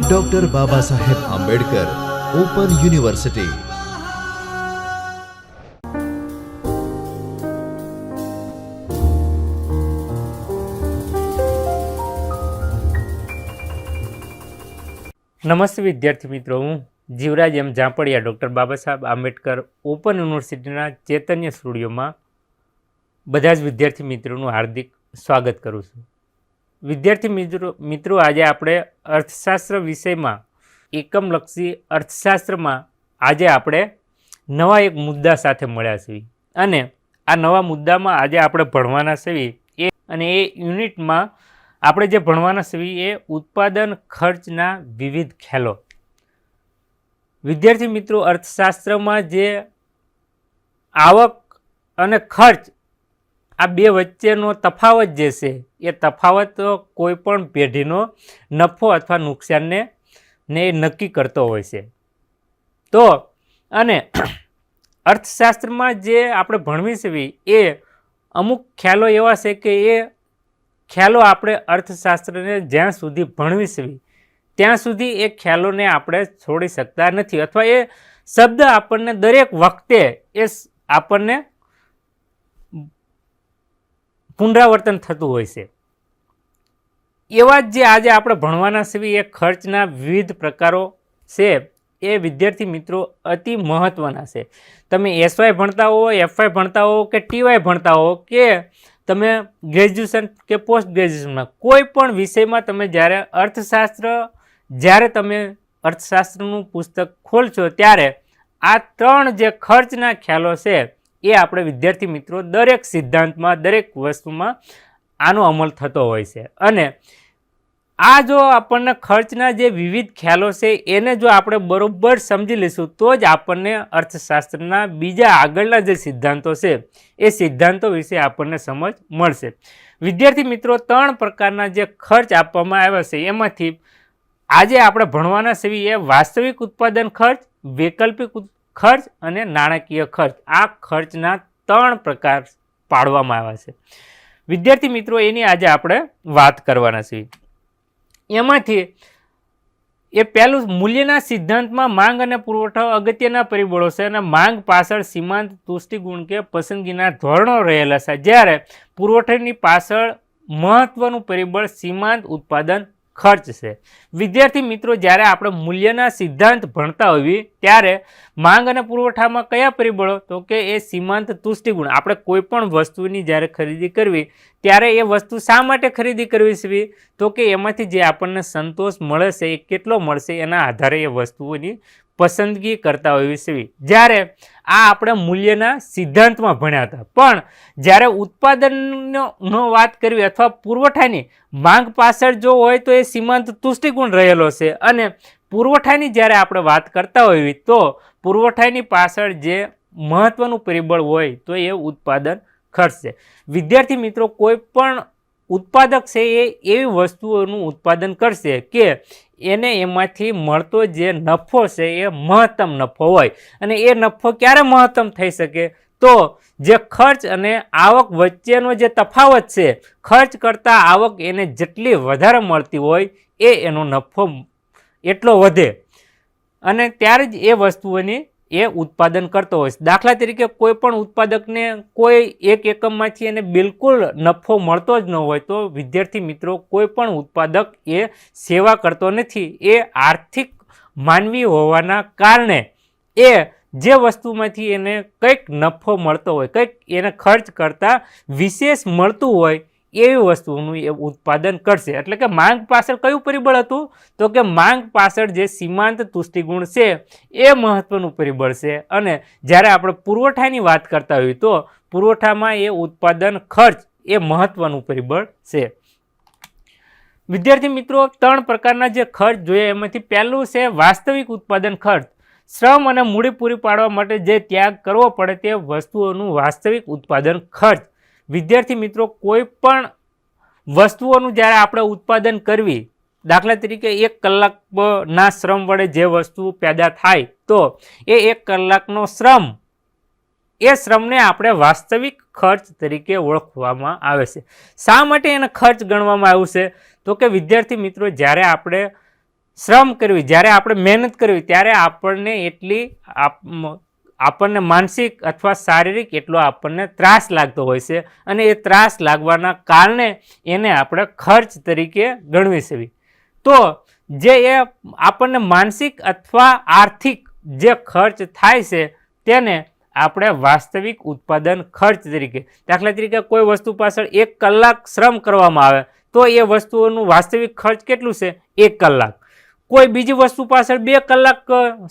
Doctor Baba Saheb Ambedkar open university. નમસ્તે વિદ્યાર્થી મિત્રો, હું જીવરાજ એમ ઝાંપડિયા ડૉક્ટર બાબા સાહેબ આંબેડકર ઓપન યુનિવર્સિટીના ચૈતન્ય સ્ટુડિયોમાં બધા જ વિદ્યાર્થી મિત્રોનું હાર્દિક સ્વાગત કરું છું। વિદ્યાર્થી મિત્રો આજે આપણે અર્થશાસ્ત્ર વિષયમાં એકમલક્ષી અર્થશાસ્ત્રમાં આજે આપણે નવા એક મુદ્દા સાથે મળ્યા છીએ અને આ નવા મુદ્દામાં આજે આપણે ભણવાના છીએ એ યુનિટમાં આપણે જે ભણવાના છીએ એ ઉત્પાદન ખર્ચના વિવિધ ખ્યાલો। વિદ્યાર્થી મિત્રો, અર્થશાસ્ત્રમાં જે આવક અને ખર્ચ આ બે વચ્ચેનો તફાવત જે છે એ તફાવત કોઈ પણ પેઢીનો નફો અથવા નુકસાનને નક્કી કરતો હોય છે। તો અને અર્થશાસ્ત્રમાં જે આપણે ભણવી છીએ એ અમુક ખ્યાલો એવા છે કે એ ખ્યાલો આપણે અર્થશાસ્ત્રને જ્યાં સુધી ભણવી છીએ ત્યાં સુધી એ ખ્યાલોને આપણે છોડી શકતા નથી અથવા એ શબ્દ આપણને દરેક વખતે એ આપણને પુનરાવર્તન થતું હોય છે। એવા જ જે આજે આપણે ભણવાના છીએ એ ખર્ચના વિવિધ પ્રકારો છે એ વિદ્યાર્થી મિત્રો અતિ મહત્ત્વના છે। તમે એસવાય ભણતા હો, એફવાય ભણતા હો કે ટીવાય ભણતા હો કે તમે ગ્રેજ્યુએશન કે પોસ્ટ ગ્રેજ્યુએશનમાં કોઈ પણ વિષયમાં તમે જ્યારે તમે અર્થશાસ્ત્રનું પુસ્તક ખોલશો ત્યારે આ ત્રણ જે ખર્ચના ખ્યાલો છે એ આપણે વિદ્યાર્થી મિત્રો દરેક સિદ્ધાંતમાં દરેક વસ્તુમાં આનો અમલ થતો હોય છે। અને આ જો આપણને ખર્ચના જે વિવિધ ખ્યાલો છે એને જો આપણે બરોબર સમજી લઈશું તો જ આપણને અર્થશાસ્ત્રના બીજા આગળના જે સિદ્ધાંતો છે એ સિદ્ધાંતો વિશે આપણને સમજ મળશે। વિદ્યાર્થી મિત્રો, ત્રણ પ્રકારના જે ખર્ચ આપવામાં આવ્યા છે એમાંથી આજે આપણે ભણવાના છીએ એ વાસ્તવિક ઉત્પાદન ખર્ચ, વૈકલ્પિક ખર્ચ અને નાણાકીય ખર્ચ। આ ખર્ચના ત્રણ પ્રકાર પાડવામાં આવ્યા છે। વિદ્યાર્થી મિત્રો, એની આજે આપણે વાત કરવાના છીએ। એમાંથી એ પહેલું મૂલ્યના સિદ્ધાંતમાં માંગ અને પુરવઠો અગત્યના પરિબળો છે અને માંગ પાછળ સીમાંત તુષ્ટિગુણ કે પસંદગીના ધોરણો રહેલા છે, જ્યારે પુરવઠાની પાછળ મહત્વનું પરિબળ સીમાંત ઉત્પાદન ખર્ચ છે। વિદ્યાર્થી મિત્રો, જ્યારે આપણે મૂલ્યના સિદ્ધાંત ભણતા હોઈએ ત્યારે માંગ અને પુરવઠામાં કયા પરિબળો, તો કે એ સીમાંત તુષ્ટિગુણ। આપણે કોઈ પણ વસ્તુની જ્યારે ખરીદી કરવી ત્યારે એ વસ્તુ શા માટે ખરીદી કરવી છે, તો કે એમાંથી જે આપણને સંતોષ મળે છે એ કેટલો મળશે એના આધારે એ વસ્તુઓની પસંદગી કરતા હોઈએ છીએ। જ્યારે આ આપણે મૂલ્યના સિદ્ધાંતમાં ભણ્યા હતા, પણ જ્યારે ઉત્પાદનનો વાત કરવી અથવા પુરવઠાની માંગ પાછળ જો હોય તો એ સીમાંત તુષ્ટિગુણ રહેલો છે અને પુરવઠાની જ્યારે આપણે વાત કરતા હોઈએ તો પુરવઠાની પાછળ જે મહત્વનું પરિબળ હોય તો એ ઉત્પાદન ખર્ચ છે। વિદ્યાર્થી મિત્રો, કોઈ પણ ઉત્પાદક છે એ એવી વસ્તુઓનું ઉત્પાદન કરશે કે એને એમાંથી મળતો જે નફો છે એ મહત્તમ નફો હોય અને એ નફો ક્યારે મહત્તમ થઈ શકે, તો જે ખર્ચ અને આવક વચ્ચેનો જે તફાવત છે, ખર્ચ કરતાં આવક એને જેટલી વધારે મળતી હોય એનો નફો એટલો વધે અને ત્યારે જ એ વસ્તુઓની એ ઉત્પાદન કરતો હોય છે। દાખલા તરીકે કોઈ પણ ઉત્પાદકને કોઈ એક એકમમાંથી એને બિલકુલ નફો મળતો જ ન હોય તો વિદ્યાર્થી મિત્રો કોઈ પણ ઉત્પાદક એ સેવા કરતો નથી। એ આર્થિક માનવી હોવાના કારણે એ જે વસ્તુમાંથી એને કંઈક નફો મળતો હોય, કંઈક એને ખર્ચ કરતાં વિશેષ મળતું હોય એવી વસ્તુનું એ ઉત્પાદન કરશે। એટલે કે માંગ પાછળ કયું પરિબળ હતું, તો કે માંગ પાછળ જે સીમાંત તુષ્ટિગુણ છે એ મહત્વનું પરિબળ છે અને જ્યારે આપણે પુરવઠાની વાત કરતા હોઈએ તો પુરવઠામાં એ ઉત્પાદન ખર્ચ એ મહત્વનું પરિબળ છે। વિદ્યાર્થી મિત્રો, ત્રણ પ્રકારના જે ખર્ચ જોઈએ એમાંથી પહેલું છે વાસ્તવિક ઉત્પાદન ખર્ચ। શ્રમ અને મૂડી પૂરી પાડવા માટે જે ત્યાગ કરવો પડે તે વસ્તુઓનું વાસ્તવિક ઉત્પાદન ખર્ચ। વિદ્યાર્થી મિત્રો, કોઈ પણ વસ્તુઓનું જ્યારે આપણે ઉત્પાદન કરવી, દાખલા તરીકે 1 કલાકના શ્રમ વડે જે વસ્તુ પેદા થાય તો એ 1 કલાકનો શ્રમ એ શ્રમને આપણે વાસ્તવિક ખર્ચ તરીકે ઓળખવામાં આવે છે. શા માટે એને ખર્ચ ગણવામાં આવ્યું છે? તો કે વિદ્યાર્થી મિત્રો, જ્યારે આપણે શ્રમ કરવી, જ્યારે આપણે મહેનત કરવી, ત્યારે આપણને એટલી આપણને માનસિક અથવા શારીરિક એટલો આપણને ત્રાસ લાગતો હોય છે, અને એ ત્રાસ લાગવાના કારણે એને આપણે ખર્ચ તરીકે ગણવી છે. તો જે એ આપણને માનસિક અથવા આર્થિક જે ખર્ચ થાય છે તેને આપણે વાસ્તવિક ઉત્પાદન ખર્ચ તરીકે, દાખલા તરીકે કોઈ વસ્તુ પાછળ 1 કલાક શ્રમ કરવામાં આવે તો એ વસ્તુઓનું વાસ્તવિક ખર્ચ કેટલું છે? 1 કલાક. કોઈ બીજી વસ્તુ પાછળ 2 કલાક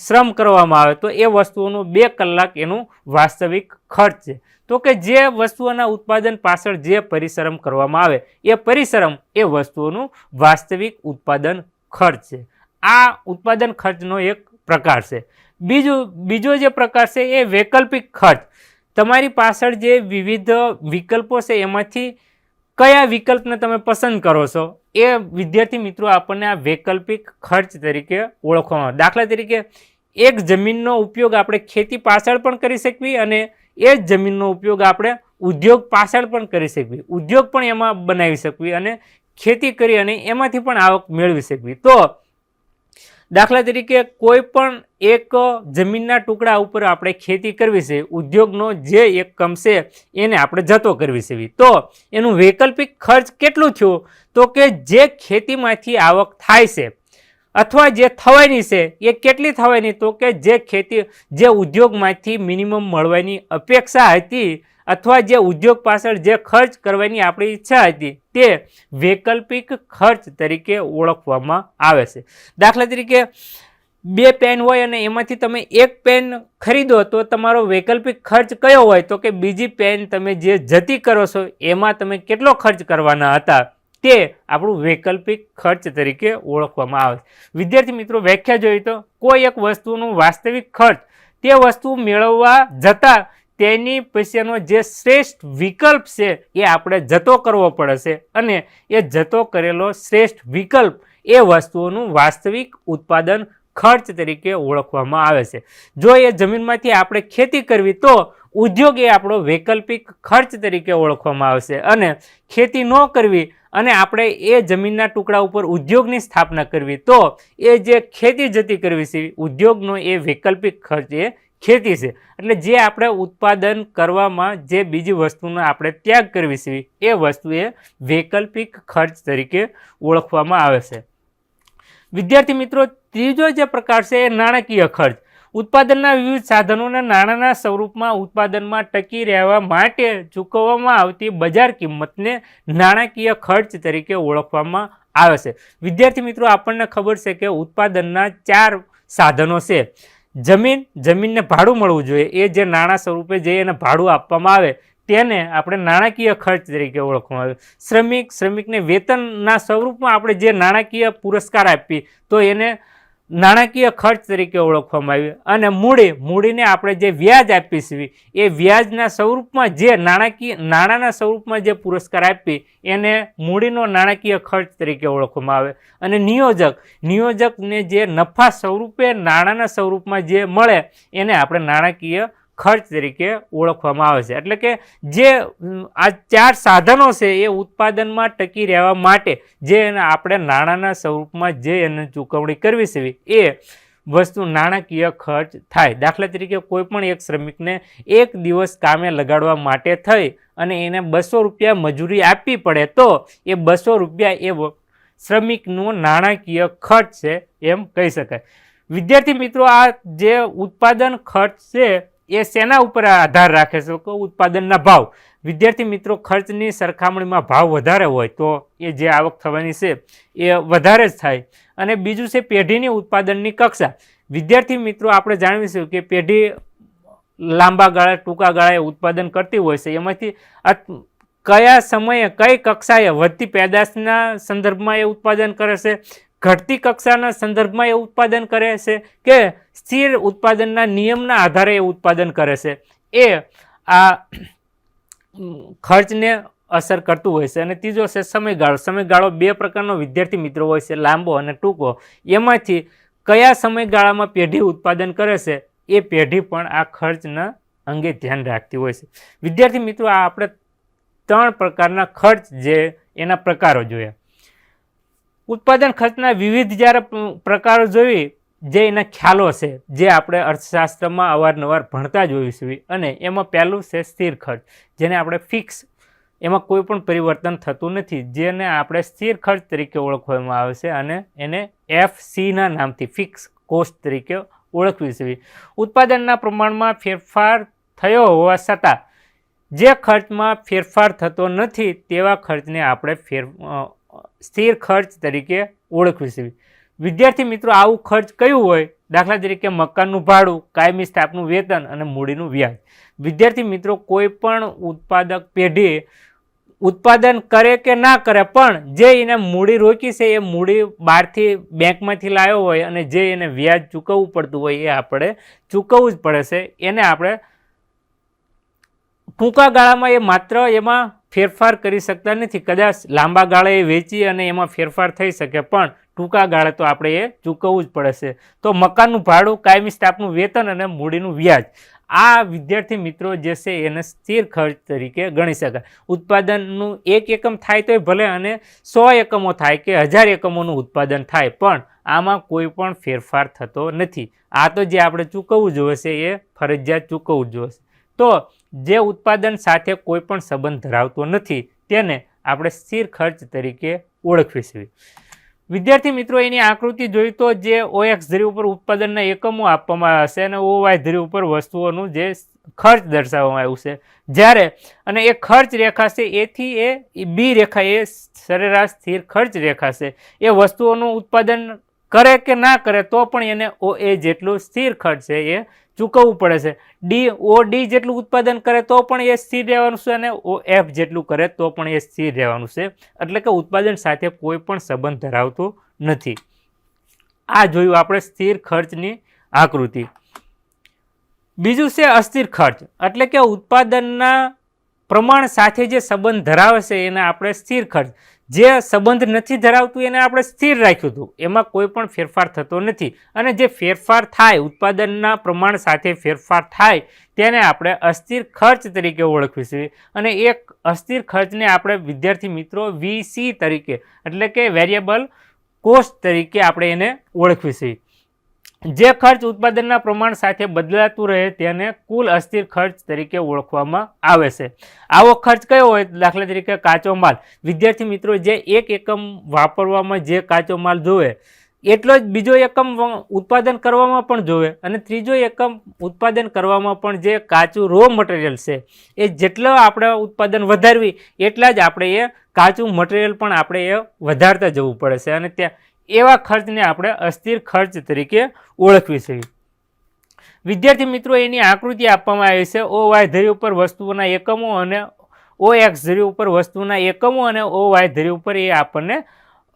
શ્રમ કરવામાં આવે તો એ વસ્તુઓનું 2 કલાક એનું વાસ્તવિક ખર્ચ છે. તો કે જે વસ્તુઓના ઉત્પાદન પાછળ જે પરિશ્રમ કરવામાં આવે એ પરિશ્રમ એ વસ્તુઓનું વાસ્તવિક ઉત્પાદન ખર્ચ છે. આ ઉત્પાદન ખર્ચનો એક પ્રકાર છે. બીજો જે પ્રકાર છે એ વૈકલ્પિક ખર્ચ. તમારી પાછળ જે વિવિધ વિકલ્પો છે એમાંથી કયા વિકલ્પને તમે પસંદ કરો છો એ વિદ્યાર્થી મિત્રો આપણને આ વૈકલ્પિક ખર્ચ તરીકે ઓળખવામાં આવે. દાખલા તરીકે એક જમીનનો ઉપયોગ આપણે ખેતી પાછળ પણ કરી શકીએ અને એ જ જમીનનો ઉપયોગ આપણે ઉદ્યોગ પાછળ પણ કરી શકીએ, ઉદ્યોગ પણ એમાં બનાવી શકીએ અને ખેતી કરી અને એમાંથી પણ આવક મેળવી શકીએ. તો દાખલા તરીકે કોઈ પણ એક જમીનના ટુકડા ઉપર આપણે ખેતી કરવી છે, ઉદ્યોગનો જે એકમ છે એને આપણે જતો કરવી છે, તો એનું વૈકલ્પિક ખર્ચ કેટલું થયું? તો કે જે ખેતીમાંથી આવક થાય છે અથવા જે થવાની છે એ કેટલી થવાની? તો કે જે ઉદ્યોગમાંથી મિનિમમ મળવાની અપેક્ષા હતી અથવા જે ઉદ્યોગ પાછળ જે ખર્ચ કરવાની આપણી ઈચ્છા હતી તે વૈકલ્પિક ખર્ચ તરીકે ઓળખવામાં આવે છે. દાખલા તરીકે 2 પેન હોય અને એમાંથી તમે 1 પેન ખરીદો તો તમારો વૈકલ્પિક ખર્ચ કયો હોય? તો કે બીજી પેન તમે જે જતી કરો છો એમાં તમે કેટલો ખર્ચ કરવાના હતા તે આપણું વૈકલ્પિક ખર્ચ તરીકે ઓળખવામાં આવે છે. વિદ્યાર્થી મિત્રો, વ્યાખ્યા જોઈએ તો કોઈ એક વસ્તુનું વાસ્તવિક ખર્ચ તે વસ્તુ મેળવવા જતાં તેની પછીનો જે શ્રેષ્ઠ વિકલ્પ છે એ આપણે જતો કરવો પડે છે અને એ જતો કરેલો શ્રેષ્ઠ વિકલ્પ એ વસ્તુઓનું વાસ્તવિક ઉત્પાદન ખર્ચ તરીકે ઓળખવામાં આવે છે. જો એ જમીનમાંથી આપણે ખેતી કરવી તો ઉદ્યોગ એ આપણો વૈકલ્પિક ખર્ચ તરીકે ઓળખવામાં આવશે, અને ખેતી ન કરવી અને આપણે એ જમીનના ટુકડા ઉપર ઉદ્યોગની સ્થાપના કરવી તો એ જે ખેતી જતી કરવી છે ઉદ્યોગનો એ વૈકલ્પિક ખર્ચ એ ખેતી છે. એટલે જે આપણે ઉત્પાદન કરવામાં જે બીજી વસ્તુનો આપણે ત્યાગ કરવી છે એ વસ્તુ એ વૈકલ્પિક ખર્ચ તરીકે ઓળખવામાં આવે છે. વિદ્યાર્થી મિત્રો, ત્રીજો જે પ્રકાર છે એ નાણાકીય ખર્ચ. ઉત્પાદનના વિવિધ સાધનોના નાણાંના સ્વરૂપમાં ઉત્પાદનમાં ટકી રહેવા માટે ચૂકવવામાં આવતી બજાર કિંમતને નાણાકીય ખર્ચ તરીકે ઓળખવામાં આવે છે. વિદ્યાર્થી મિત્રો, આપણને ખબર છે કે ઉત્પાદનના 4 સાધનો છે. જમીનને ભાડું મળવું જોઈએ, એ જે નાણાં સ્વરૂપે જે એને ભાડું આપવામાં આવે તેને આપણે નાણાકીય ખર્ચ તરીકે ઓળખવામાં આવે. શ્રમિકને વેતનના સ્વરૂપમાં આપણે જે નાણાકીય પુરસ્કાર આપીએ તો એને નાણાકીય ખર્ચ તરીકે ઓળખવામાં આવે. અને મૂડીને આપણે જે વ્યાજ આપીએ છીએ એ વ્યાજના સ્વરૂપમાં જે નાણાંના સ્વરૂપમાં જે પુરસ્કાર આપીએ એને મૂડીનો નાણાકીય ખર્ચ તરીકે ઓળખવામાં આવે. અને નિયોજકને જે નફા સ્વરૂપે નાણાંના સ્વરૂપમાં જે મળે એને આપણે નાણાકીય ખર્ચ તરીકે ઓળખવામાં આવે છે. એટલે કે જે આ 4 સાધનો છે એ ઉત્પાદનમાં ટકી રહેવા માટે જે આપણે નાણાંના સ્વરૂપમાં જે એને ચૂકવણી કરવી છે એ વસ્તુ નાણાકીય ખર્ચ થાય. દાખલા તરીકે કોઈ પણ એક શ્રમિકને 1 દિવસ કામે લગાડવા માટે થઈ અને એને 200 રૂપિયા મજૂરી આપવી પડે તો એ 200 રૂપિયા એ શ્રમિકનો નાણાકીય ખર્ચ છે એમ કહી શકાય. વિદ્યાર્થી મિત્રો, આ જે ઉત્પાદન ખર્ચ છે એ શેના ઉપર આધાર રાખે છે? કે ઉત્પાદનના ભાવ. વિદ્યાર્થી મિત્રો, ખર્ચની સરખામણીમાં ભાવ વધારે હોય તો એ જે આવક થવાની છે એ વધારે જ થાય. અને બીજું છે પેઢીની ઉત્પાદનની કક્ષા. વિદ્યાર્થી મિત્રો, આપણે જાણીશું કે પેઢી લાંબા ગાળે ટૂંકા ગાળે ઉત્પાદન કરતી હોય છે, એમાંથી કયા સમયે કઈ કક્ષાએ વધતી પેદાશના સંદર્ભમાં એ ઉત્પાદન કરે છે, ઘટતી કક્ષાના સંદર્ભમાં એ ઉત્પાદન કરે છે કે સ્થિર ઉત્પાદનના નિયમના આધારે એ ઉત્પાદન કરે છે, એ આ ખર્ચને અસર કરતું હોય છે. અને ત્રીજો છે સમયગાળો. 2 પ્રકારનો વિદ્યાર્થી મિત્રો હોય છે, લાંબો અને ટૂંકો. એમાંથી કયા સમયગાળામાં પેઢી ઉત્પાદન કરે છે એ પેઢી પણ આ ખર્ચના અંગે ધ્યાન રાખતી હોય છે. વિદ્યાર્થી મિત્રો, આ આપણે 3 પ્રકારના ખર્ચ જે એના પ્રકારો જોયા. ઉત્પાદન ખર્ચના વિવિધ જ્યારે પ્રકારો જોઈ, જે એના ખ્યાલો છે, જે આપણે અર્થશાસ્ત્રમાં અવારનવાર ભણતા જ હોઈશું. અને એમાં પહેલું છે સ્થિર ખર્ચ, જેને આપણે ફિક્સ, એમાં કોઈ પણ પરિવર્તન થતું નથી, જેને આપણે સ્થિર ખર્ચ તરીકે ઓળખવામાં આવે છે અને એને FCના નામથી ફિક્સ કોસ્ટ તરીકે ઓળખવી છે. ઉત્પાદનના પ્રમાણમાં ફેરફાર થયો હોવા છતાં જે ખર્ચમાં ફેરફાર થતો નથી તેવા ખર્ચને આપણે સ્થિર ખર્ચ તરીકે ઓળખવી છે. વિદ્યાર્થી મિત્રો, આવું ખર્ચ કયું હોય? દાખલા તરીકે મકાનનું ભાડું, કાયમી સ્ટાફનું વેતન અને મૂડીનું વ્યાજ. વિદ્યાર્થી મિત્રો, કોઈ પણ ઉત્પાદક પેઢી ઉત્પાદન કરે કે ના કરે, પણ જે એને મૂડી રોકી છે એ મૂડી બહારથી બેંકમાંથી લાવ્યો હોય અને જે એને વ્યાજ ચૂકવવું પડતું હોય એ આપણે ચૂકવવું જ પડે છે. એને આપણે ટૂંકા ગાળામાં એ માત્ર એમાં ફેરફાર કરી શકતા નથી. કદાચ લાંબા ગાળે એ વેચી અને એમાં ફેરફાર થઈ શકે, પણ ટૂંકા ગાળે તો આપણે એ ચૂકવવું જ પડે છે. તો મકાનનું ભાડું, કાયમી સ્ટાફનું વેતન અને મૂડીનું વ્યાજ, આ વિદ્યાર્થી મિત્રો જે છે એને સ્થિર ખર્ચ તરીકે ગણી શકાય. ઉત્પાદનનું 1 એકમ થાય તોય ભલે અને 100 એકમો થાય કે 1000 એકમોનું ઉત્પાદન થાય, પણ આમાં કોઈ પણ ફેરફાર થતો નથી. આ તો જે આપણે ચૂકવવું જોઈએ છે એ ફરજિયાત ચૂકવવું જોઈએ છે. તો જે ઉત્પાદન સાથે કોઈ પણ સંબંધ ધરાવતો નથી તેને આપણે સ્થિર ખર્ચ તરીકે ઓળખવીશું. વિદ્યાર્થી મિત્રો, એની આકૃતિ જોઈ તો જે OX ધરી ઉપર ઉત્પાદનના એકમો આપવામાં આવ્યા છે અને OY ધરી ઉપર વસ્તુઓનું જે ખર્ચ દર્શાવવામાં આવ્યું છે. જ્યારે અને એ ખર્ચ રેખા છે એથી એ બી રેખા એ સરેરાશ સ્થિર ખર્ચ રેખા છે. એ વસ્તુઓનું ઉત્પાદન કરે કે ના કરે તો પણ એને OA જેટલું સ્થિર ખર્ચ છે એ ચૂકવવું પડે છે. OD જેટલું ઉત્પાદન કરે તો પણ એ સ્થિર રહેવાનું છે અને OF જેટલું કરે તો પણ એ સ્થિર રહેવાનું છે. એટલે કે ઉત્પાદન સાથે કોઈ પણ સંબંધ ધરાવતું નથી. આ જોયું આપણે સ્થિર ખર્ચની આકૃતિ. બીજું છે અસ્થિર ખર્ચ, એટલે કે ઉત્પાદનના પ્રમાણ સાથે જે સંબંધ ધરાવે છે એને આપણે સ્થિર ખર્ચ. જે સંબંધ નથી ધરાવતું એને આપણે સ્થિર રાખ્યું હતું, એમાં કોઈ પણ ફેરફાર થતો નથી. અને જે ફેરફાર થાય, ઉત્પાદનના પ્રમાણ સાથે ફેરફાર થાય, તેને આપણે અસ્થિર ખર્ચ તરીકે ઓળખીશું. અને એક અસ્થિર ખર્ચને આપણે વિદ્યાર્થી મિત્રો VC તરીકે, એટલે કે વેરિયેબલ કોસ્ટ તરીકે આપણે એને ઓળખીશું. જે ખર્ચ ઉત્પાદનના પ્રમાણ સાથે બદલાતું રહે તેને કુલ અસ્થિર ખર્ચ તરીકે ઓળખવામાં આવે છે. આવો ખર્ચ કયો હોય? દાખલા તરીકે કાચો માલ. વિદ્યાર્થી મિત્રો, જે 1 એકમ વાપરવામાં જે કાચો માલ જોવે એટલો જ બીજો એકમ ઉત્પાદન કરવામાં પણ જોવે, અને ત્રીજો એકમ ઉત્પાદન કરવામાં પણ જે કાચું રો મટીરિયલ છે એ જેટલો આપણે ઉત્પાદન વધારવી એટલા જ આપણે એ કાચું મટીરિયલ પણ આપણે એ વધારતા જવું પડે છે. અને ત્યાં એવા ખર્ચને આપણે અસ્થિર ખર્ચ તરીકે ઓળખવીશું. વિદ્યાર્થી મિત્રો, એની આકૃતિ આપવામાં આવી છે. OY ધરી ઉપર વસ્તુઓના એકમો અને OX ધરી ઉપર વસ્તુના એકમો અને OY ધરી ઉપર એ આપણને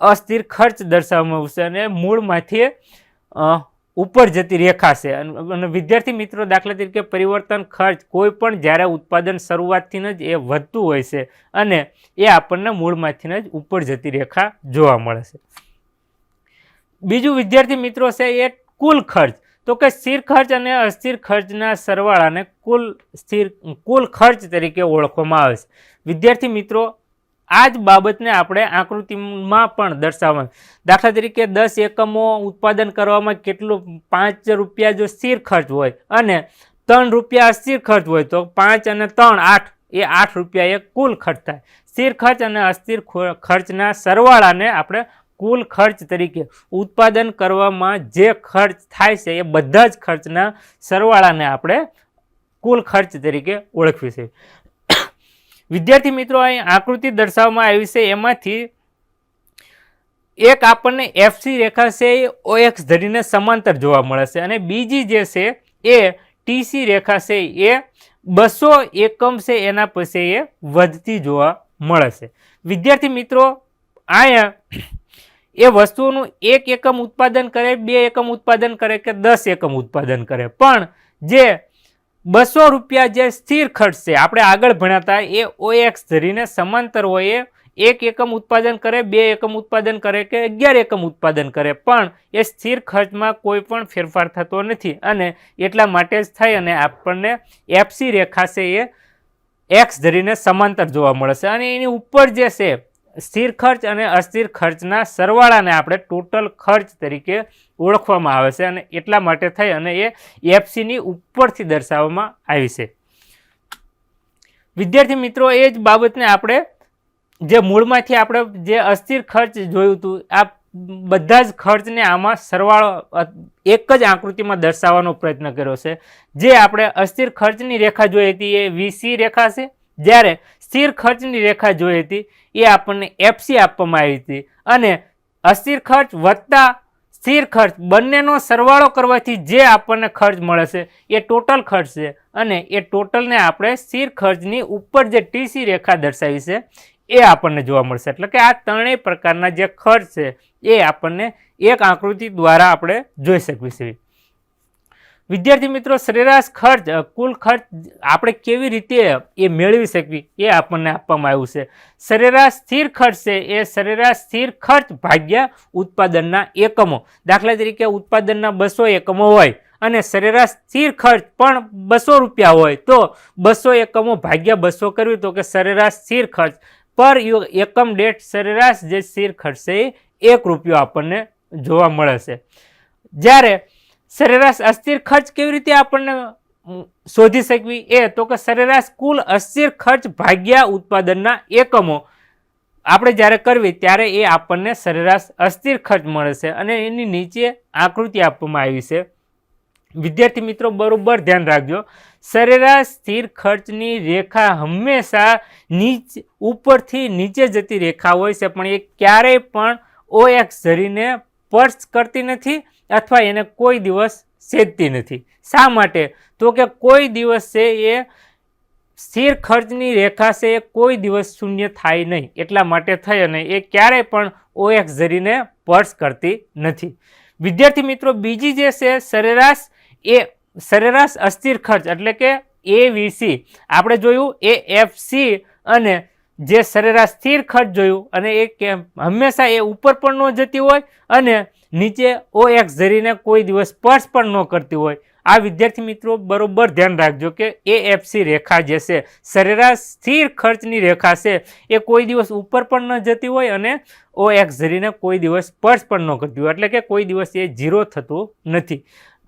અસ્થિર ખર્ચ દર્શાવવામાં આવશે અને મૂળમાંથી ઉપર જતી રેખા છે. અને વિદ્યાર્થી મિત્રો, દાખલા તરીકે પરિવર્તન ખર્ચ કોઈ પણ જ્યારે ઉત્પાદન શરૂઆતથી જ એ વધતું હોય છે અને એ આપણને મૂળમાંથી જ ઉપર જતી રેખા જોવા મળે છે. બીજું વિદ્યાર્થી મિત્રો છે એ કુલ ખર્ચ. તો કે સ્થિર ખર્ચ અને અસ્થિર ખર્ચના સરવાળાને કુલ ખર્ચ તરીકે ઓળખવામાં આવે છે. વિદ્યાર્થી મિત્રો, આ જ બાબતને આપણે આકૃતિમાં પણ દર્શાવવા. દાખલા તરીકે 10 એકમો ઉત્પાદન કરવામાં કેટલું 5 રૂપિયા જો સ્થિર ખર્ચ હોય અને 3 રૂપિયા અસ્થિર ખર્ચ હોય તો 5 અને 3 8, એ 8 રૂપિયા એ કુલ ખર્ચ થાય. સ્થિર ખર્ચ અને અસ્થિર ખર્ચના સરવાળાને આપણે કુલ ખર્ચ તરીકે, ઉત્પાદન કરવામાં જે ખર્ચ થાય છે એ બધા જ ખર્ચના સરવાળાને આપણે કુલ ખર્ચ તરીકે ઓળખવીશું. વિદ્યાર્થી મિત્રો, અહીં આકૃતિ દર્શાવવામાં આવી છે એમાંથી એક આપણને FC રેખા છે એ OX ધરીને સમાંતર જોવા મળે છે અને બીજી જે છે એ TC રેખા છે એ 200 એકમ છે એના પછી એ વધતી જોવા મળે છે. વિદ્યાર્થી મિત્રો, અહીંયા એ વસ્તુઓનું 1 એકમ ઉત્પાદન કરે, 2 એકમ ઉત્પાદન કરે કે 10 એકમ ઉત્પાદન કરે, પણ જે 200 રૂપિયા જે સ્થિર ખર્ચ છે આપણે આગળ ભણ્યા હતા એ OX ધરીને સમાંતર હોય 1 એકમ ઉત્પાદન કરે, 2 એકમ ઉત્પાદન કરે કે 11 એકમ ઉત્પાદન કરે, પણ એ સ્થિર ખર્ચમાં કોઈ પણ ફેરફાર થતો નથી અને એટલા માટે જ થઈ અને આપણને એફસી રેખા છે એ એક્સ ધરીને સમાંતર જોવા મળે છે અને એની ઉપર જે છે સ્થિર ખર્ચ અને અસ્થિર ખર્ચના સરવાળાને આપણે ટોટલ ખર્ચ તરીકે ઓળખવામાં આવે છે અને એટલા માટે થઈ અને એ એફસીની ઉપરથી દર્શાવવામાં આવી છે. વિદ્યાર્થી મિત્રો, એ જ બાબતને આપણે જે મૂળમાંથી આપણે જે અસ્થિર ખર્ચ જોયું હતું, આ બધા જ ખર્ચને આમાં સરવાળો એક જ આકૃતિમાં દર્શાવવાનો પ્રયત્ન કર્યો છે. જે આપણે અસ્થિર ખર્ચની રેખા જોઈ હતી એ વીસી રેખા છે, જ્યારે સ્થિર ખર્ચની રેખા જોઈ હતી એ આપણને એફસી આપવામાં આવી હતી અને અસ્થિર ખર્ચ વત્તા સ્થિર ખર્ચ બંનેનો સરવાળો કરવાથી જે આપણને ખર્ચ મળે છે એ ટોટલ ખર્ચ છે અને એ ટોટલને આપણે સ્થિર ખર્ચની ઉપર જે ટીસી રેખા દર્શાવી છે એ આપણને જોવા મળશે. એટલે કે આ ત્રણેય પ્રકારના જે ખર્ચ છે એ આપણને એક આકૃતિ દ્વારા આપણે જોઈ શકીશું. વિદ્યાર્થી મિત્રો, સરેરાશ ખર્ચ કુલ ખર્ચ આપણે કેવી રીતે એ મેળવી શકવી એ આપણને આપવામાં આવ્યું છે. સરેરાશ સ્થિર ખર્ચ છે એ સરેરાશ સ્થિર ખર્ચ ભાગ્યા ઉત્પાદનના એકમો. દાખલા તરીકે ઉત્પાદનના 200 એકમો હોય અને સરેરાશ સ્થિર ખર્ચ પણ 200 રૂપિયા હોય તો 200 એકમો ભાગ્યા 200 કરવી તો કે સરેરાશ સ્થિર ખર્ચ પર એકમ દીઠ સરેરાશ જે સ્થિર ખર્ચ છે એ 1 રૂપિયો આપણને જોવા મળે છે. જ્યારે સરેરાશ અસ્થિર ખર્ચ કેવી રીતે આપણને શોધી શકવી એ તો કે સરેરાશ કુલ અસ્થિર ખર્ચ ભાગ્યા ઉત્પાદનના એકમો આપણે જ્યારે કરવી ત્યારે એ આપણને સરેરાશ અસ્થિર ખર્ચ મળે છે અને એની નીચે આકૃતિ આપવામાં આવી છે. વિદ્યાર્થી મિત્રો, બરોબર ધ્યાન રાખજો, સરેરાશ સ્થિર ખર્ચની રેખા હંમેશા ઉપરથી નીચે જતી રેખા હોય છે, પણ એ ક્યારેય પણ OX ધરીને સ્પર્શ કરતી નથી અથવા એને કોઈ દિવસ છેદતી નથી. શા માટે? તો કે કોઈ દિવસ છે એ સ્થિર ખર્ચની રેખા છે એ કોઈ દિવસ શૂન્ય થાય નહીં, એટલા માટે થઈ અને એ ક્યારેય પણ OX ધરીને સ્પર્શ કરતી નથી. વિદ્યાર્થી મિત્રો, બીજી જે છે સરેરાશ એ સરેરાશ અસ્થિર ખર્ચ એટલે કે AVC આપણે જોયું, AFC અને જે સરેરાશ સ્થિર ખર્ચ જોયું અને એ હંમેશા એ ઉપર પણ ન જતી હોય અને નીચે OX ધરીને કોઈ દિવસ સ્પર્શ પણ ન કરતી હોય. આ વિદ્યાર્થી મિત્રો બરોબર ધ્યાન રાખજો કે AFC રેખા જે છે સરેરાશ સ્થિર ખર્ચની રેખા છે એ કોઈ દિવસ ઉપર પણ ન જતી હોય અને OX ધરીને કોઈ દિવસ સ્પર્શ પણ ન કરતી હોય, એટલે કે કોઈ દિવસ એ 0 થતું નથી.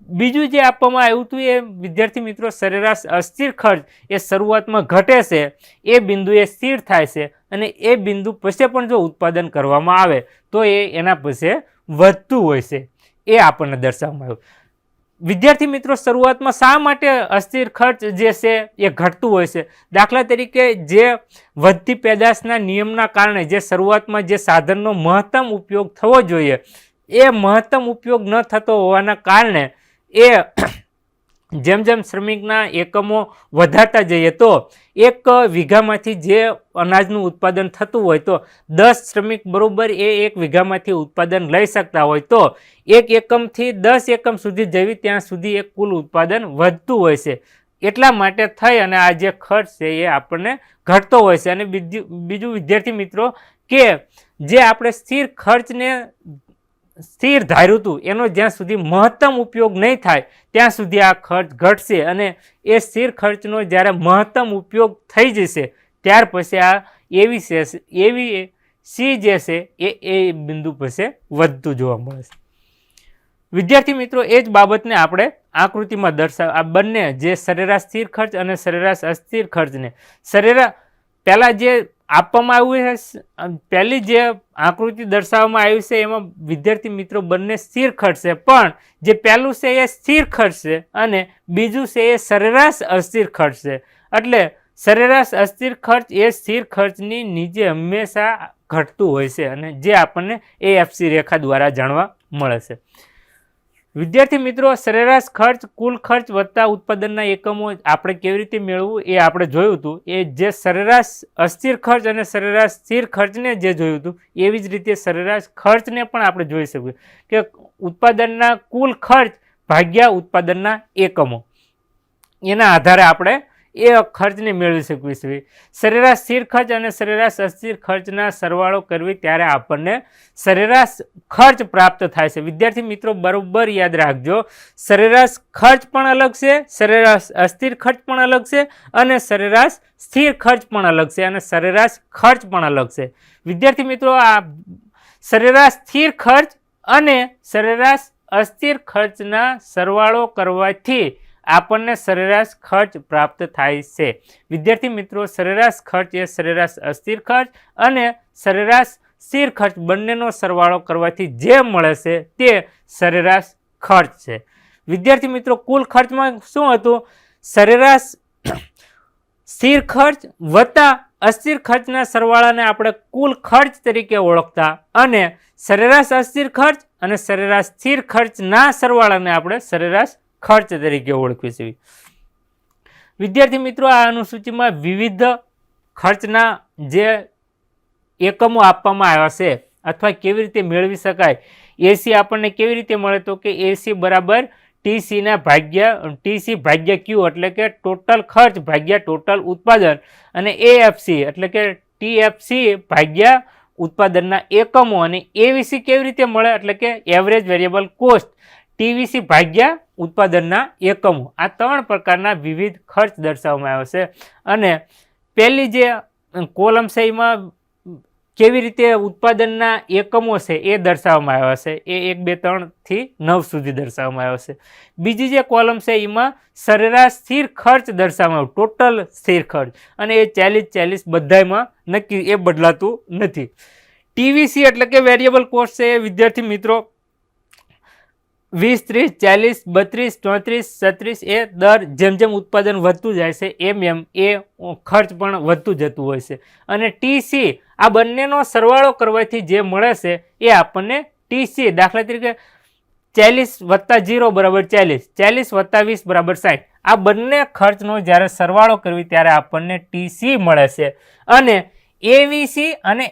બીજું જે આપવામાં આવ્યું હતું એ વિદ્યાર્થી મિત્રો સરેરાશ અસ્થિર ખર્ચ એ શરૂઆતમાં ઘટે છે, એ બિંદુએ સ્થિર થાય છે અને એ બિંદુ પછી પણ જો ઉત્પાદન કરવામાં આવે તો એ એના પછી વધતું હોય છે, એ આપણને દર્શાવવામાં આવ્યું. વિદ્યાર્થી મિત્રો, શરૂઆતમાં શા માટે અસ્થિર ખર્ચ જે છે એ ઘટતું હોય છે? દાખલા તરીકે જે વધતી પેદાશના નિયમના કારણે જે શરૂઆતમાં જે સાધનનો મહત્તમ ઉપયોગ થવો જોઈએ એ મહત્તમ ઉપયોગ ન થતો હોવાના કારણે એ જેમ જેમ શ્રમિકના એકમો વધારતા જઈએ તો એક વીઘામાંથી જે અનાજનું ઉત્પાદન થતું હોય તો 10 શ્રમિક બરોબર એ એક વીઘામાંથી ઉત્પાદન લઈ શકતા હોય તો 1 એકમથી 10 એકમ સુધી જવી ત્યાં સુધી એક કુલ ઉત્પાદન વધતું હોય છે. એટલા માટે થઈ અને આ જે ખર્ચ છે એ આપણને ઘટતો હોય છે. અને બીજું વિદ્યાર્થી મિત્રો કે જે આપણે સ્થિર ખર્ચને સ્થિર ધાર્યું હતું એનો જ્યાં સુધી મહત્તમ ઉપયોગ નહીં થાય ત્યાં સુધી આ ખર્ચ ઘટશે અને એ સ્થિર ખર્ચનો જ્યારે મહત્તમ ઉપયોગ થઈ જશે ત્યાર પછી આ AVC જે છે એ બિંદુ પછી વધતું જોવા મળે છે. વિદ્યાર્થી મિત્રો, એ જ બાબતને આપણે આકૃતિમાં આ બંને જે સરેરાશ સ્થિર ખર્ચ અને સરેરાશ અસ્થિર ખર્ચને પહેલાં જે આપવામાં આવ્યું છે, પહેલી જે આકૃતિ દર્શાવવામાં આવી છે એમાં વિદ્યાર્થી મિત્રો બંને સ્થિર ખર્ચ છે, પણ જે પહેલું છે એ સ્થિર ખર્ચ છે અને બીજું છે એ સરેરાશ અસ્થિર ખર્ચ છે. એટલે સરેરાશ અસ્થિર ખર્ચ એ સ્થિર ખર્ચની નીચે હંમેશા ઘટતું હોય છે અને જે આપણને AFC રેખા દ્વારા જાણવા મળે છે. વિદ્યાર્થી મિત્રો, સરેરાશ ખર્ચ કુલ ખર્ચ વત્તા ઉત્પાદનના એકમો આપણે કેવી રીતે મેળવવું એ આપણે જોયું હતું. એ જે સરેરાશ અસ્થિર ખર્ચ અને સરેરાશ સ્થિર ખર્ચને જે જોયું હતું એવી જ રીતે સરેરાશ ખર્ચને પણ આપણે જોઈ શકીએ કે ઉત્પાદનના કુલ ખર્ચ ભાગ્યા ઉત્પાદનના એકમો એના આધારે આપણે એ ખર્ચને મેળવી શકીશું. સરેરાશ સ્થિર ખર્ચ અને સરેરાશ અસ્થિર ખર્ચના સરવાળો કરવી ત્યારે આપણને સરેરાશ ખર્ચ પ્રાપ્ત થાય છે. વિદ્યાર્થી મિત્રો બરોબર યાદ રાખજો, સરેરાશ ખર્ચ પણ અલગ છે, સરેરાશ અસ્થિર ખર્ચ પણ અલગ છે અને સરેરાશ સ્થિર ખર્ચ પણ અલગ છે અને સરેરાશ ખર્ચ પણ અલગ છે. વિદ્યાર્થી મિત્રો આ સરેરાશ સ્થિર ખર્ચ અને સરેરાશ અસ્થિર ખર્ચના સરવાળો કરવાથી આપણને સરેરાશ ખર્ચ પ્રાપ્ત થાય છે. વિદ્યાર્થી મિત્રો સરેરાશ ખર્ચ એ સરેરાશ અસ્થિર ખર્ચ અને સરેરાશ સ્થિર ખર્ચ બંનેનો સરવાળો કરવાથી જે મળે છે તે સરેરાશ ખર્ચ છે. વિદ્યાર્થી મિત્રો કુલ ખર્ચમાં શું હતું? સરેરાશ સ્થિર ખર્ચ વત્તા અસ્થિર ખર્ચના સરવાળાને આપણે કુલ ખર્ચ તરીકે ઓળખતા અને સરેરાશ અસ્થિર ખર્ચ અને સરેરાશ સ્થિર ખર્ચના સરવાળાને આપણે સરેરાશ ખર્ચ તરીકે ઓળખીશું. વિદ્યાર્થી મિત્રો આ અનુસૂચિમાં વિવિધ ખર્ચના જે એકમો આપવામાં આવ્યા છે અથવા કેવી રીતે મેળવી શકાય, એસી આપણને કેવી રીતે મળે તો કે એસી બરાબર ટીસીના ભાગ્યા ક્યુ એટલે કે ટોટલ ખર્ચ ભાગ્યા ટોટલ ઉત્પાદન અને એએફસી એટલે કે ટીએફસી ભાગ્યા ઉત્પાદનના એકમો અને એવીસી કેવી રીતે મળે એટલે કે એવરેજ વેરિયેબલ કોસ્ટ ટીવીસી ભાગ્યા ઉત્પાદનના એકમો. આ 3 પ્રકારના વિવિધ ખર્ચ દર્શાવવામાં આવ્યો છે અને પહેલી જે કોલમ છે એમાં કેવી રીતે ઉત્પાદનના એકમો છે એ દર્શાવવામાં આવ્યા છે, એ 1 2 3 થી 9 સુધી દર્શાવવામાં આવ્યો છે. બીજી જે કોલમ છે એમાં સરેરાશ સ્થિર ખર્ચ દર્શાવવામાં આવ્યો, ટોટલ સ્થિર ખર્ચ, અને એ 40 બધામાં નક્કી, એ બદલાતું નથી. ટીવીસી એટલે કે વેરિયેબલ કોસ્ટ છે એ વિદ્યાર્થી મિત્રો 20 30 40 32 34 36 એ દર જેમ જેમ ઉત્પાદન વધતું જાય છે એમ એ ખર્ચ પણ વધતું જતું હોય છે. અને ટીસી આ બંનેનો સરવાળો કરવાથી જે મળે છે એ આપણને ટીસી, દાખલા તરીકે 40 વત્તા 0 બરાબર 40, 40 વત્તા 20 બરાબર 60. આ બંને ખર્ચનો જ્યારે સરવાળો કરવી ત્યારે આપણને ટીસી મળે છે. અને એવીસી અને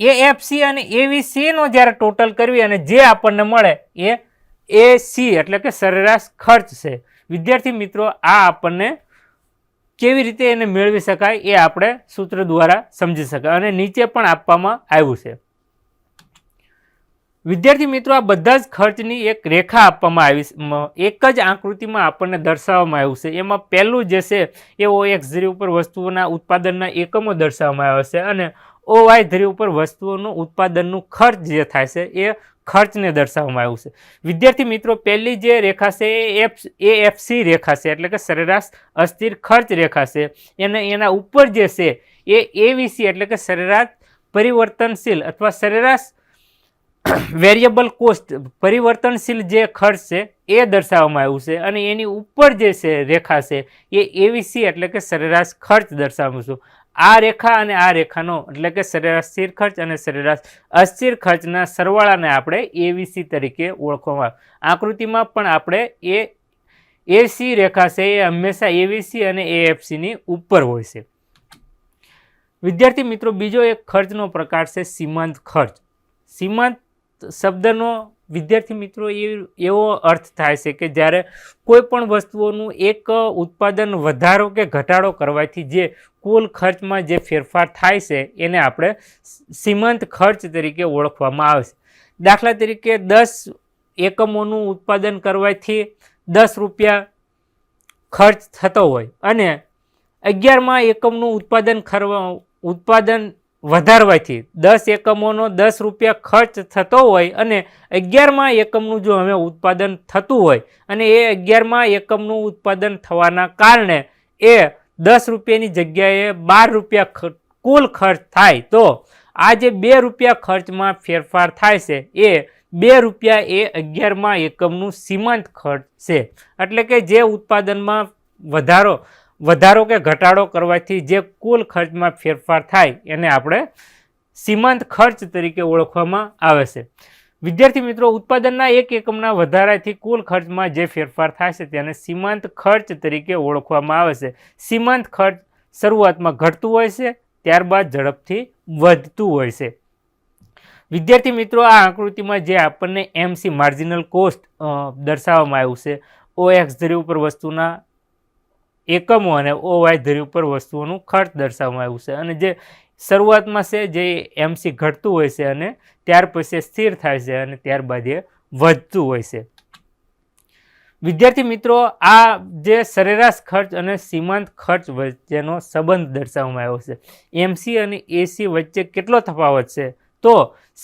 એએફસી અને એવીસી નો જ્યારે ટોટલ કરવી અને જે આપણને મળે એ એસી એટલે કે સરેરાશ ખર્ચ છે. વિદ્યાર્થી મિત્રો આ આપણને કેવી રીતે એને મેળવી શકાય એ આપણે સૂત્ર દ્વારા સમજી શકાય અને નીચે પણ આપવામાં આવ્યું છે. વિદ્યાર્થી મિત્રો આ બધા જ ખર્ચની એક રેખા આપવામાં આવી, એક જ આકૃતિમાં આપણને દર્શાવવામાં આવ્યું છે. એમાં પહેલું જે છે એ OX ધરી ઉપર વસ્તુઓના ઉત્પાદનના એકમો દર્શાવવામાં આવ્યા છે અને OY ધરી ઉપર વસ્તુઓનું ઉત્પાદનનું ખર્ચ જે થાય છે એ ખર્ચને દર્શાવવામાં આવ્યું છે. વિદ્યાર્થી મિત્રો પહેલી જે રેખા છે એ એફસી રેખા છે એટલે કે સરેરાશ અસ્થિર ખર્ચ રેખા છે. એના ઉપર જે છે એ એવીસી એટલે કે સરેરાશ પરિવર્તનશીલ અથવા સરેરાશ વેરિયેબલ કોસ્ટ પરિવર્તનશીલ જે ખર્ચ છે એ દર્શાવવામાં આવ્યું છે અને એની ઉપર જે છે રેખા છે એ એવીસી એટલે કે સરેરાશ ખર્ચ દર્શાવવાનું છે. આ રેખા અને આ રેખાનો એટલે કે સરેરાશ સ્થિર ખર્ચ અને સરેરાશ અસ્થિર ખર્ચના સરવાળાને આપણે એવીસી તરીકે ઓળખવામાં આવે. આકૃતિમાં પણ આપણે એસી રેખા છે એ હંમેશા એવીસી અને એએફસીની ઉપર હોય છે. વિદ્યાર્થી મિત્રો બીજો એક ખર્ચનો પ્રકાર છે સીમાંત ખર્ચ. સીમાંત શબ્દનો વિદ્યાર્થી મિત્રો એવો અર્થ થાય છે કે જ્યારે કોઈ પણ વસ્તુઓનું એક ઉત્પાદન વધારો કે ઘટાડો કરવાથી જે કુલ ખર્ચમાં જે ફેરફાર થાય છે એને આપણે સીમાંત ખર્ચ તરીકે ઓળખવામાં આવે છે. દાખલા તરીકે 10 એકમોનું ઉત્પાદન કરવાથી 10 રૂપિયા ખર્ચ થતો હોય અને 11મા એકમનું ઉત્પાદન વધારવાથી 10 એકમોનો 10 રૂપિયા ખર્ચ થતો હોય અને 11મા એકમનું જો હવે ઉત્પાદન થતું હોય અને એ 11મા એકમનું ઉત્પાદન થવાના કારણે એ 10 રૂપિયાની જગ્યાએ 12 રૂપિયા કુલ ખર્ચ થાય તો આ જે 2 રૂપિયા ખર્ચમાં ફેરફાર થાય છે એ 2 રૂપિયા એ 11મા એકમનું સીમાંત ખર્ચ છે. એટલે કે જે ઉત્પાદનમાં વધારો કે ઘટાડો કરવાથી જે કુલ ખર્ચમાં ફેરફાર થાય એને આપણે સીમાંત ખર્ચ તરીકે ઓળખવામાં આવે છે. વિદ્યાર્થી મિત્રો ઉત્પાદનના એક એકમના વધારાથી કુલ ખર્ચમાં જે ફેરફાર થાય છે તેને સીમાંત ખર્ચ તરીકે ઓળખવામાં આવે છે. સીમાંત ખર્ચ શરૂઆતમાં ઘટતું હોય છે, ત્યારબાદ ઝડપથી વધતું હોય છે. વિદ્યાર્થી મિત્રો આ આકૃતિમાં જે આપણને એમસી માર્જિનલ કોસ્ટ દર્શાવવામાં આવ્યું છે, OX ધરી ઉપર વસ્તુના એકમો અને OY ધરી ઉપર વસ્તુઓનું ખર્ચ દર્શાવવામાં આવ્યું છે. અને જે શરૂઆતમાં છે જે MC ઘટતું હોય છે અને ત્યાર પછી સ્થિર થાય છે અને ત્યારબાદ એ વધતું હોય છે. વિદ્યાર્થી મિત્રો, આ જે સરેરાશ ખર્ચ અને સીમાંત ખર્ચ વચ્ચેનો સંબંધ દર્શાવવામાં આવ્યો છે. MC અને AC વચ્ચે કેટલો તફાવત છે? તો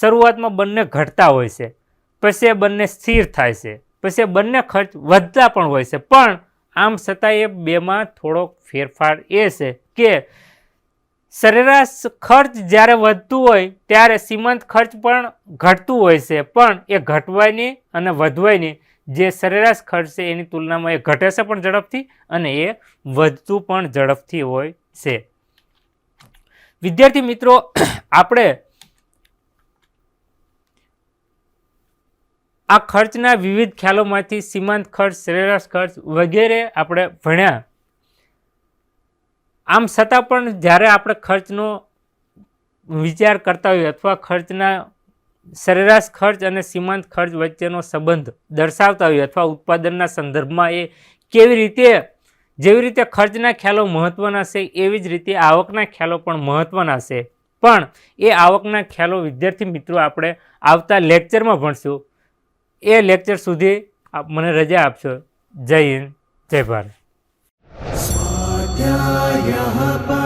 શરૂઆતમાં બંને ઘટતા હોય છે, પછી બંને સ્થિર થાય છે, પછી બંને ખર્ચ વધતા પણ હોય છે. પણ આમ છતાં એ બેમાં થોડોક ફેરફાર એ છે કે સરેરાશ ખર્ચ જ્યારે વધતું હોય ત્યારે સીમાંત ખર્ચ પણ ઘટતું હોય છે, પણ એ ઘટવાની અને વધવાની જે સરેરાશ ખર્ચ છે એની તુલનામાં એ ઘટે છે પણ ઝડપથી અને એ વધતું પણ ઝડપથી હોય છે. વિદ્યાર્થી મિત્રો, આપણે આ ખર્ચના વિવિધ ખ્યાલોમાંથી સીમાંત ખર્ચ, સરેરાશ ખર્ચ વગેરે આપણે ભણ્યા. આમ છતાં પણ જ્યારે આપણે ખર્ચનો વિચાર કરતા હોઈએ અથવા ખર્ચના સરેરાશ ખર્ચ અને સીમાંત ખર્ચ વચ્ચેનો સંબંધ દર્શાવતા હોઈએ અથવા ઉત્પાદનના સંદર્ભમાં એ કેવી રીતે, જેવી રીતે ખર્ચના ખ્યાલો મહત્ત્વના છે એવી જ રીતે આવકના ખ્યાલો પણ મહત્ત્વના છે. પણ એ આવકના ખ્યાલો વિદ્યાર્થી મિત્રો આપણે આવતા લેક્ચરમાં ભણશું. એ લેક્ચર સુધી મને રજા આપશો. જય હિન્દ, જય ભારત. स्वाध्यायः